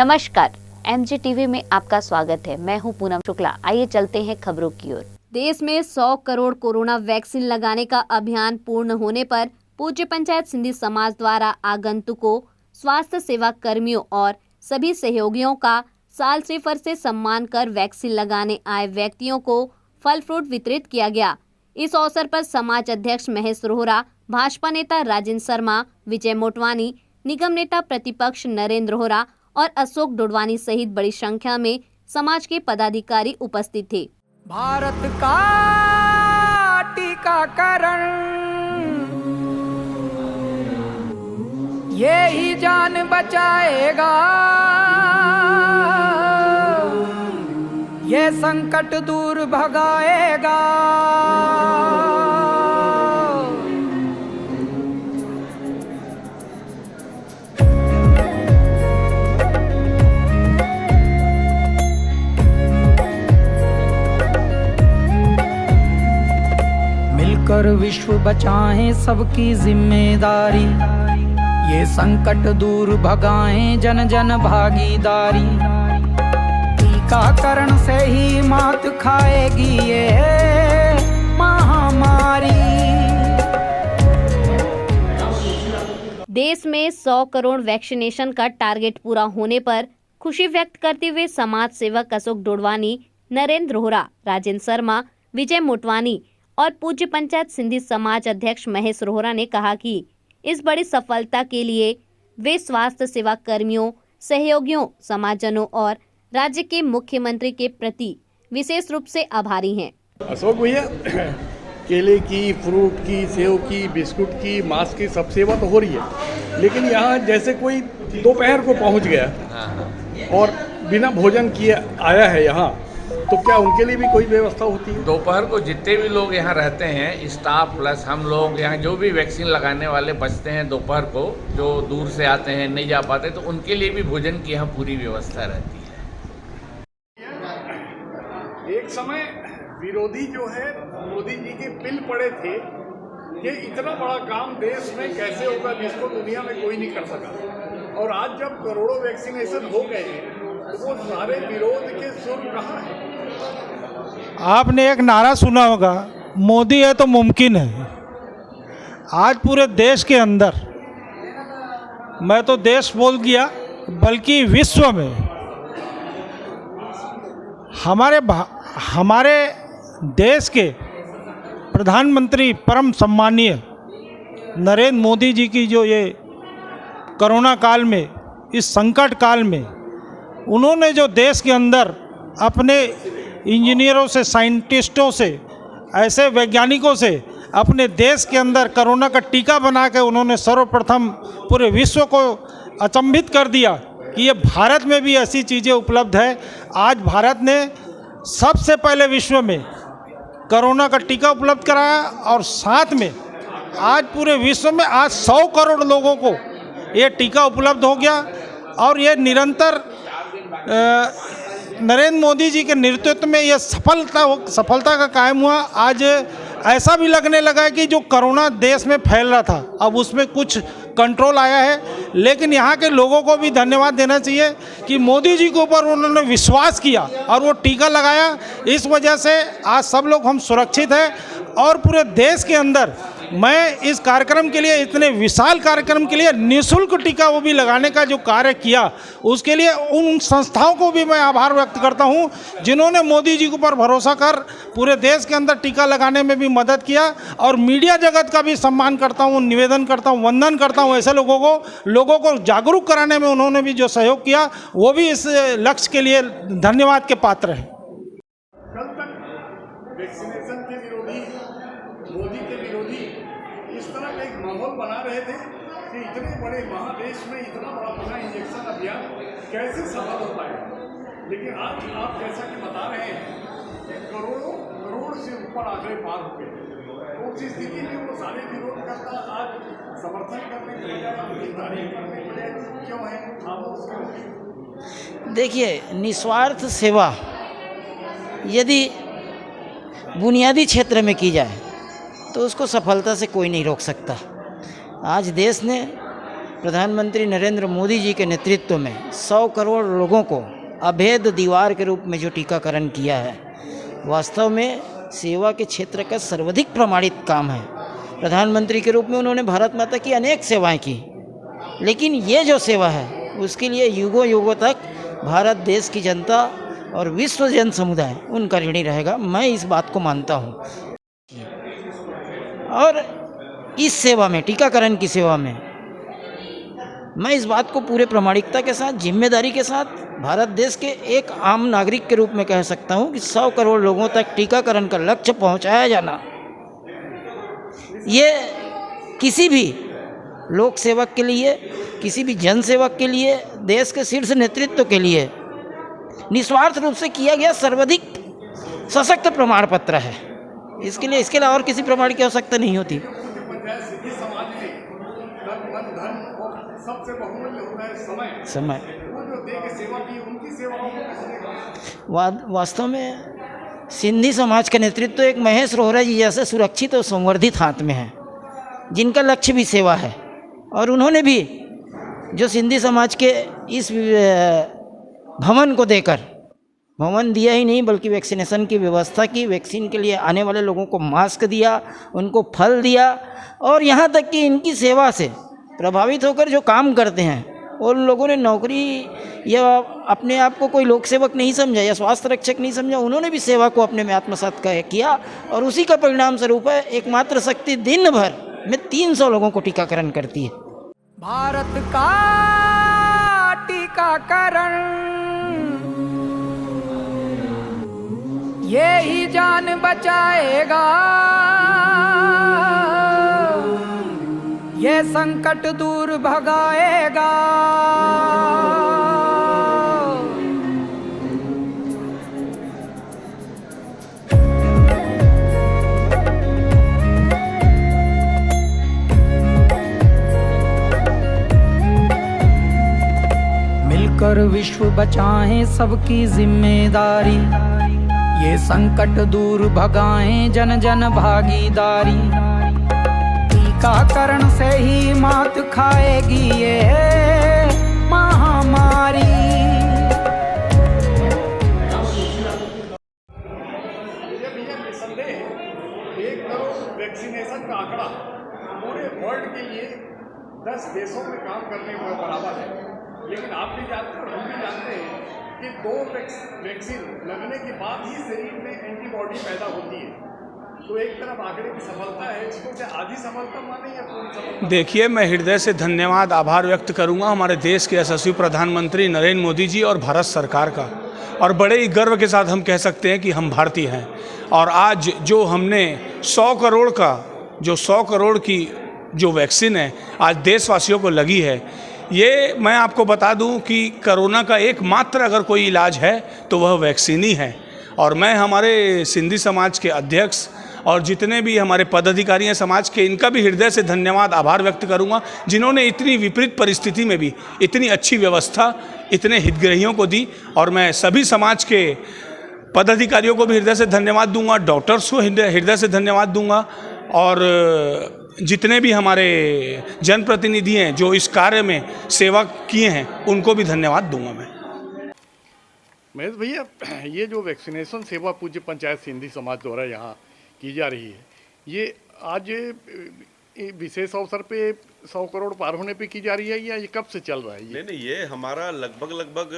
नमस्कार, MJ TV में आपका स्वागत है। मैं हूं पूनम शुक्ला। आइए चलते हैं खबरों की ओर। देश में 100 करोड़ कोरोना वैक्सीन लगाने का अभियान पूर्ण होने पर पूज्य पंचायत सिंधी समाज द्वारा आगंतुकों, स्वास्थ्य सेवा कर्मियों और सभी सहयोगियों का साल सिफर से सम्मान कर वैक्सीन लगाने आए व्यक्तियों को फल फ्रूट वितरित किया गया। इस अवसर पर समाज अध्यक्ष महेश रोहरा, भाजपा नेता राजेंद्र शर्मा, विजय मोटवानी, निगम नेता प्रतिपक्ष नरेंद्र रोहरा और अशोक डोडवानी सहित बड़ी संख्या में समाज के पदाधिकारी उपस्थित थे। भारत का टीकाकरण ये ही जान बचाएगा, ये संकट दूर भगाएगा। कर विश्व बचाएं सबकी जिम्मेदारी, ये संकट दूर भगाएं जन जन भागीदारी। टीकाकरण से ही मात खाएगी ये महामारी। देश में 100 करोड़ वैक्सीनेशन का टारगेट पूरा होने पर खुशी व्यक्त करते हुए समाज सेवक अशोक डोडवानी, नरेंद्र रोहरा, राजेंद्र शर्मा, विजय मोटवानी और पूज्य पंचायत सिंधी समाज अध्यक्ष महेश रोहरा ने कहा कि इस बड़ी सफलता के लिए वे स्वास्थ्य सेवा कर्मियों, सहयोगियों, समाजजनों और राज्य के मुख्यमंत्री के प्रति विशेष रूप से आभारी हैं। अशोक भैया, केले की, फ्रूट की, सेव की, बिस्कुट की, मास्क की सब सेवा तो हो रही है, लेकिन यहाँ जैसे कोई दोपहर को पहुँच गया और बिना भोजन किए आया है यहाँ, तो क्या उनके लिए भी कोई व्यवस्था होती है? दोपहर को जितने भी लोग यहाँ रहते हैं, स्टाफ प्लस हम लोग यहाँ जो भी वैक्सीन लगाने वाले बचते हैं दोपहर को, जो दूर से आते हैं नहीं जा पाते, तो उनके लिए भी भोजन की यहाँ पूरी व्यवस्था रहती है। एक समय विरोधी जो है मोदी जी के पिल पड़े थे कि इतना बड़ा काम देश में कैसे होगा जिसको दुनिया में कोई नहीं कर सका, और आज जब करोड़ों वैक्सीनेशन हो गए तो वो सारे विरोध के सुर कहाँ है? आपने एक नारा सुना होगा, मोदी है तो मुमकिन है। आज पूरे देश के अंदर, मैं तो देश बोल गया बल्कि विश्व में, हमारे देश के प्रधानमंत्री परम सम्मानीय नरेंद्र मोदी जी की जो ये कोरोना काल में, इस संकट काल में उन्होंने जो देश के अंदर अपने इंजीनियरों से, साइंटिस्टों से, ऐसे वैज्ञानिकों से अपने देश के अंदर कोरोना का टीका बना के उन्होंने सर्वप्रथम पूरे विश्व को अचंभित कर दिया कि ये भारत में भी ऐसी चीज़ें उपलब्ध है। आज भारत ने सबसे पहले विश्व में कोरोना का टीका उपलब्ध कराया और साथ में आज पूरे विश्व में आज 100 करोड़ लोगों को ये टीका उपलब्ध हो गया। और ये निरंतर नरेंद्र मोदी जी के नेतृत्व में ये सफलता का कायम हुआ। आज ऐसा भी लगने लगा है कि जो कोरोना देश में फैल रहा था अब उसमें कुछ कंट्रोल आया है, लेकिन यहाँ के लोगों को भी धन्यवाद देना चाहिए कि मोदी जी के ऊपर उन्होंने विश्वास किया और वो टीका लगाया। इस वजह से आज सब लोग हम सुरक्षित हैं और पूरे देश के अंदर मैं इस कार्यक्रम के लिए, इतने विशाल कार्यक्रम के लिए निःशुल्क टीका वो भी लगाने का जो कार्य किया, उसके लिए उन संस्थाओं को भी मैं आभार व्यक्त करता हूं जिन्होंने मोदी जी के ऊपर भरोसा कर पूरे देश के अंदर टीका लगाने में भी मदद किया। और मीडिया जगत का भी सम्मान करता हूं, निवेदन करता हूं, वंदन करता हूं ऐसे लोगों को जागरूक कराने में उन्होंने भी जो सहयोग किया, वो भी इस लक्ष्य के लिए धन्यवाद के पात्र हैं। कल तक वैक्सीनेशन के विरोधी, मोदी के विरोधी इस तरह का एक माहौल बना रहे थे कि इतने बड़े महादेश में इतना बड़ा इंजेक्शन अभियान कैसे सफल हो पाएगा। लेकिन आज आप जैसा कि बता रहे हैं करोड़ों करोड़ से ऊपर आंकड़े पार हो गए, तो उस स्थिति में वो सारे विरोधकर्ता आज समर्थन करने के बजाय, उनकी तारीफ करने के बजाय क्यों है खामोश क्यों? देखिए, निस्वार्थ सेवा यदि बुनियादी क्षेत्र में की जाए तो उसको सफलता से कोई नहीं रोक सकता। आज देश ने प्रधानमंत्री नरेंद्र मोदी जी के नेतृत्व में 100 करोड़ लोगों को अभेद दीवार के रूप में जो टीकाकरण किया है, वास्तव में सेवा के क्षेत्र का सर्वाधिक प्रमाणित काम है। प्रधानमंत्री के रूप में उन्होंने भारत माता की अनेक सेवाएं की, लेकिन ये जो सेवा है उसके लिए युगों युगों तक भारत देश की जनता और विश्व जन समुदाय उनका ऋणी रहेगा। मैं इस बात को मानता हूँ। और इस सेवा में, टीकाकरण की सेवा में, मैं इस बात को पूरे प्रामाणिकता के साथ, जिम्मेदारी के साथ भारत देश के एक आम नागरिक के रूप में कह सकता हूँ कि 100 करोड़ लोगों तक टीकाकरण का लक्ष्य पहुँचाया जाना, ये किसी भी लोक सेवक के लिए, किसी भी जन सेवक के लिए, देश के शीर्ष नेतृत्व के लिए निस्वार्थ रूप से किया गया सर्वाधिक सशक्त प्रमाण पत्र है। इसके लिए, इसके अलावा और किसी प्रमाण की आवश्यकता नहीं होती। पंचायत सिद्धि समाज में तन मन धन और सबसे बहुमूल्य होता है समय। वो जो दे के सेवा की, उनकी सेवाओं को किसने कहा? वास्तव में सिंधी समाज का नेतृत्व एक महेश रोहरा जी जैसे सुरक्षित और संवर्धित हाथ में है, जिनका लक्ष्य भी सेवा है। और उन्होंने भी जो सिंधी समाज के इस भवन को देकर, भवन दिया ही नहीं बल्कि वैक्सीनेशन की व्यवस्था की, वैक्सीन के लिए आने वाले लोगों को मास्क दिया, उनको फल दिया, और यहाँ तक कि इनकी सेवा से प्रभावित होकर जो काम करते हैं उन लोगों ने नौकरी या अपने आप को कोई लोक सेवक नहीं समझा या स्वास्थ्य रक्षक नहीं समझा, उन्होंने भी सेवा को अपने में आत्मसात किया। और उसी का परिणाम स्वरूप है एकमात्र शक्ति दिन भर में 300 लोगों को टीकाकरण करती है। भारत का टीकाकरण ये ही जान बचाएगा, ये संकट दूर भगाएगा। मिलकर विश्व बचाएं सबकी जिम्मेदारी, ये संकट दूर भगाएं जन जन भागीदारी। टीकाकरण से ही मात खाएगी ये महामारी। भैया निसंदेह 1 करोड़ वैक्सीनेशन का आंकड़ा पूरे वर्ल्ड के लिए 10 देशों में काम करने के बराबर है। लेकिन आप भी जानते हैं और हम भी जानते हैं कि 2 वैक्सीन लगने के बाद ही शरीर में एंटीबॉडी पैदा होती है। तो एक तरफ आंकड़े की सफलता है, इसको क्या आधी सफलता माने या पूर्ण सफलता? देखिए, मैं हृदय से धन्यवाद, आभार व्यक्त करूंगा हमारे देश के यशस्वी प्रधानमंत्री नरेंद्र मोदी जी और भारत सरकार का। और बड़े ही गर्व के साथ हम कह सकते हैं कि हम भारतीय हैं। और आज जो हमने 100 करोड़ की जो वैक्सीन है आज देशवासियों को लगी है, ये मैं आपको बता दूं कि कोरोना का एकमात्र अगर कोई इलाज है तो वह वैक्सीन ही है। और मैं हमारे सिंधी समाज के अध्यक्ष और जितने भी हमारे पदाधिकारी हैं समाज के, इनका भी हृदय से धन्यवाद, आभार व्यक्त करूंगा, जिन्होंने इतनी विपरीत परिस्थिति में भी इतनी अच्छी व्यवस्था इतने हितग्राहियों को दी। और मैं सभी समाज के पदाधिकारियों को भी हृदय से धन्यवाद दूंगा, डॉक्टर्स को हृदय से धन्यवाद दूंगा, और जितने भी हमारे जनप्रतिनिधि हैं जो इस कार्य में सेवा किए हैं उनको भी धन्यवाद दूंगा मैं। महेश भैया, ये जो वैक्सीनेशन सेवा पूज्य पंचायत सिंधी समाज द्वारा यहाँ की जा रही है, ये आज विशेष अवसर पे 100 करोड़ पार होने पे की जा रही है या ये कब से चल रहा है? नहीं, ये हमारा लगभग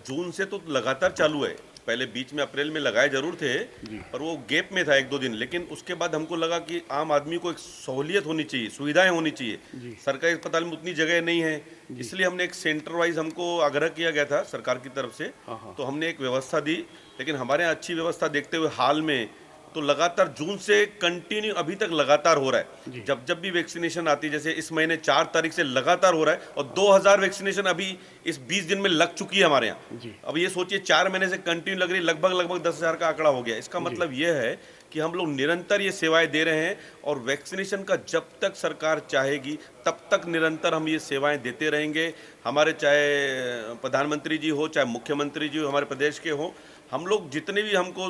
जून से तो लगातार चालू है। पहले बीच में अप्रैल में लगाए जरूर थे पर वो गैप में था 1-2 दिन, लेकिन उसके बाद हमको लगा कि आम आदमी को एक सहूलियत होनी चाहिए, सुविधाएं होनी चाहिए। सरकारी अस्पताल में उतनी जगह नहीं है, इसलिए हमने एक सेंटर वाइज हमको आग्रह किया गया था सरकार की तरफ से, तो हमने एक व्यवस्था दी। लेकिन हमारे यहाँ अच्छी व्यवस्था देखते हुए हाल में तो लगातार जून से कंटिन्यू अभी तक लगातार हो रहा है। जब भी वैक्सीनेशन आती है, जैसे इस महीने 4 तारीख से लगातार हो रहा है और 2000 वैक्सीनेशन अभी इस 20 दिन में लग चुकी है हमारे यहाँ। अब ये सोचिए 4 महीने से कंटिन्यू लग रही, लगभग 10,000 का आंकड़ा हो गया। इसका मतलब ये है कि हम लोग निरंतर ये सेवाएं दे रहे हैं और वैक्सीनेशन का जब तक सरकार चाहेगी तब तक निरंतर हम ये सेवाएं देते रहेंगे। हमारे चाहे प्रधानमंत्री जी हो, चाहे मुख्यमंत्री जी हो, हमारे प्रदेश के हो, हम लोग जितने भी हमको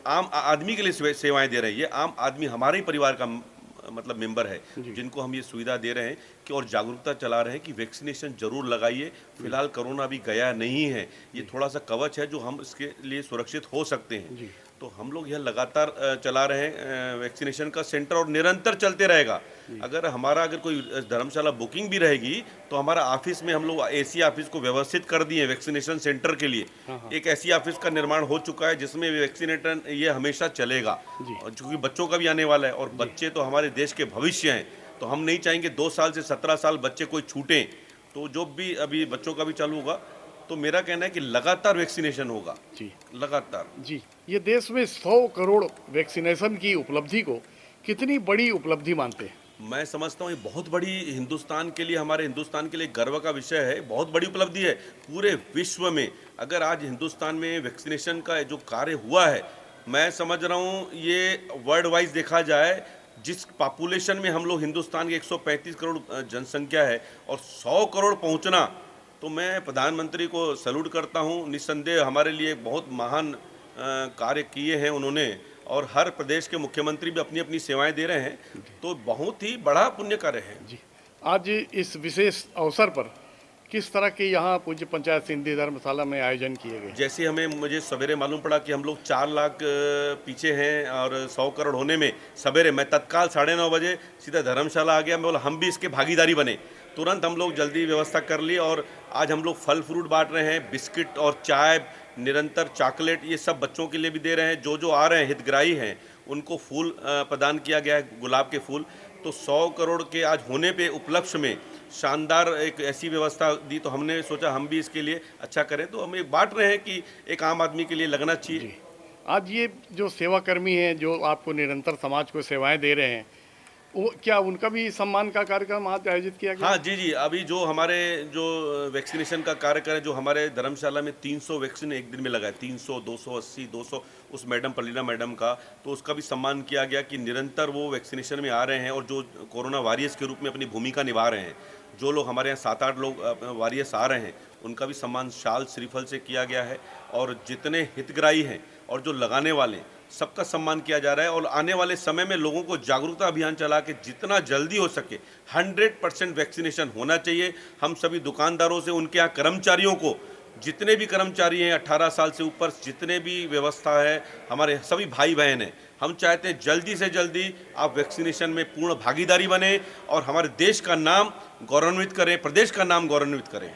आम आदमी के लिए सेवाएं दे रहे हैं, ये आम आदमी हमारे ही परिवार का मतलब मेंबर है, जिनको हम ये सुविधा दे रहे हैं कि और जागरूकता चला रहे हैं कि वैक्सीनेशन जरूर लगाइए। फिलहाल कोरोना अभी गया नहीं है, ये थोड़ा सा कवच है जो हम इसके लिए सुरक्षित हो सकते हैं। तो हम लोग यह लगातार चला रहे हैं वैक्सीनेशन का सेंटर, और निरंतर चलते रहेगा। अगर कोई धर्मशाला बुकिंग भी रहेगी तो हमारा ऑफिस में हम लोग एसी ऑफिस को व्यवस्थित कर दिए वैक्सीनेशन सेंटर के लिए। एक ऐसी ऑफिस का निर्माण हो चुका है जिसमें वैक्सीनेशन ये हमेशा चलेगा, क्योंकि बच्चों का भी आने वाला है और बच्चे तो हमारे देश के भविष्य हैं। तो हम नहीं चाहेंगे 2 साल से 17 साल बच्चे कोई छूटें। तो जो भी अभी बच्चों का भी चालू होगा, तो मेरा कहना है कि लगातार वैक्सीनेशन होगा जी, लगातार। जी। ये देश में 100 करोड़ वैक्सीनेशन की उपलब्धि को कितनी बड़ी उपलब्धि मानते हैं? मैं समझता हूँ ये बहुत बड़ी हिंदुस्तान के लिए, हमारे हिंदुस्तान के लिए गर्व का विषय है, बहुत बड़ी उपलब्धि है। पूरे विश्व में अगर आज हिंदुस्तान में वैक्सीनेशन का जो कार्य हुआ है, मैं समझ रहा हूँ ये वर्ल्ड वाइज देखा जाए, जिस पॉपुलेशन में हम लोग हिंदुस्तान के 135 करोड़ जनसंख्या है और 100 करोड़ पहुँचना, तो मैं प्रधानमंत्री को सैल्यूट करता हूँ। निस्संदेह हमारे लिए बहुत महान कार्य किए हैं उन्होंने, और हर प्रदेश के मुख्यमंत्री भी अपनी अपनी सेवाएं दे रहे हैं, तो बहुत ही बड़ा पुण्य कार्य है। जी। आज इस विशेष अवसर पर किस तरह के यहाँ पूज्य पंचायत सिंधी धर्मशाला में आयोजन किए गए? जैसे मुझे सवेरे मालूम पड़ा कि हम लोग 4 लाख पीछे हैं और 100 करोड़ होने में, सवेरे मैं तत्काल 9:30 बजे सीधा धर्मशाला आ गया। मैं बोला हम भी इसके भागीदारी बने। तुरंत हम लोग जल्दी व्यवस्था कर ली और आज हम लोग फल फ्रूट बांट रहे हैं, बिस्किट और चाय, निरंतर चॉकलेट, ये सब बच्चों के लिए भी दे रहे हैं। जो आ रहे हैं हितग्राही हैं उनको फूल प्रदान किया गया है, गुलाब के फूल। तो 100 करोड़ के आज होने पे उपलक्ष्य में शानदार एक ऐसी व्यवस्था दी, तो हमने सोचा हम भी इसके लिए अच्छा करें। तो हम एक बांट रहे हैं कि एक आम आदमी के लिए लगना चाहिए। आज ये जो सेवाकर्मी हैं जो आपको निरंतर समाज को सेवाएं दे रहे हैं, वो क्या उनका भी सम्मान का कार्यक्रम आज आयोजित किया गया? हाँ जी। अभी जो हमारे जो वैक्सीनेशन का कार्यक्रम, जो हमारे धर्मशाला में 300 वैक्सीन एक दिन में लगा है, 300, 280, 200 उस मैडम पलीना मैडम का, तो उसका भी सम्मान किया गया कि निरंतर वो वैक्सीनेशन में आ रहे हैं और जो कोरोना वॉरियर्स के रूप में अपनी भूमिका निभा रहे हैं। जो लोग हमारे यहाँ 7-8 लोग वॉरियर्स आ रहे हैं, उनका भी सम्मान शाल श्रीफल से किया गया है। और जितने हितग्राही हैं और जो लगाने वाले, सबका सम्मान किया जा रहा है। और आने वाले समय में लोगों को जागरूकता अभियान चला के जितना जल्दी हो सके 100% वैक्सीनेशन होना चाहिए। हम सभी दुकानदारों से, उनके यहाँ कर्मचारियों को, जितने भी कर्मचारी हैं 18 साल से ऊपर, जितने भी व्यवस्था है, हमारे सभी भाई बहन हैं, हम चाहते हैं जल्दी से जल्दी आप वैक्सीनेशन में पूर्ण भागीदारी बने और हमारे देश का नाम गौरवान्वित करें, प्रदेश का नाम गौरवान्वित करें।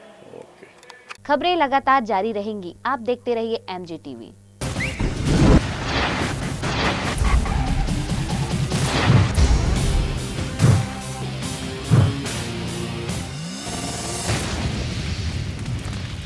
खबरें लगातार जारी रहेंगी, आप देखते रहिए MG TV।